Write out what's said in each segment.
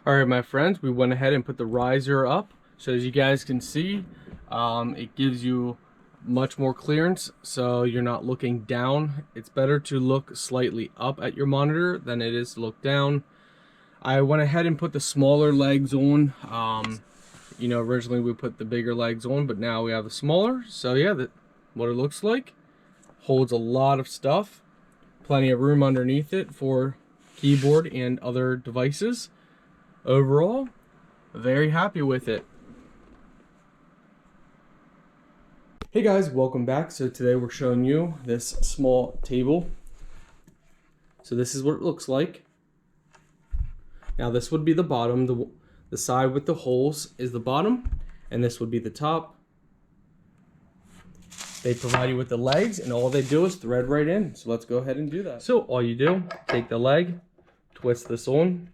All right, my friends, we went ahead and put the riser up. So as you guys can see, it gives you much more clearance, so you're not looking down. It's better to look slightly up at your monitor than it is to look down. I went ahead and put the smaller legs on. Originally we put the bigger legs on, but now we have the smaller. So yeah, what it looks like. Holds a lot of stuff. Plenty of room underneath it for keyboard and other devices. Overall, very happy with it. Hey guys, welcome back. So today we're showing you this small table. So this is what it looks like. Now this would be the bottom. The side with the holes is the bottom, and this would be the top. They provide you with the legs, and all they do is thread right in. So let's go ahead and do that. So all you do, take the leg, twist this on,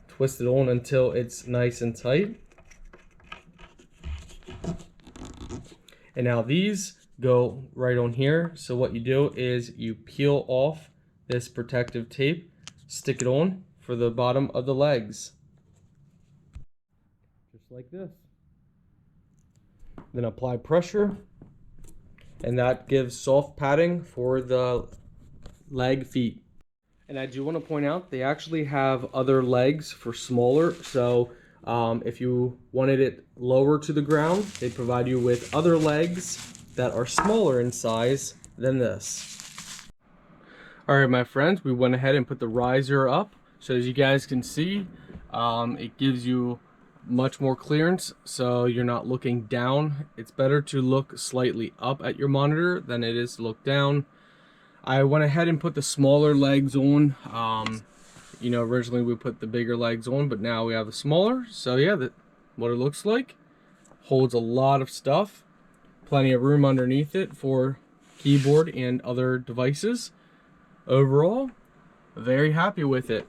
twist it on until it's nice and tight. And now these go right on here. So what you do is you peel off this protective tape, stick it on for the bottom of the legs. Just like this. Then apply pressure, and that gives soft padding for the leg feet. And I do want to point out they actually have other legs for smaller, so if you wanted it lower to the ground, they provide you with other legs that are smaller in size than this. All right, my friends, we went ahead and put the riser up. So as you guys can see, it gives you much more clearance, so you're not looking down. It's better to look slightly up at your monitor than it is to look down. I went ahead and put the smaller legs on. Originally we put the bigger legs on, but now we have the smaller. So yeah, what it looks like. Holds a lot of stuff. Plenty of room underneath it for keyboard and other devices. Overall, very happy with it.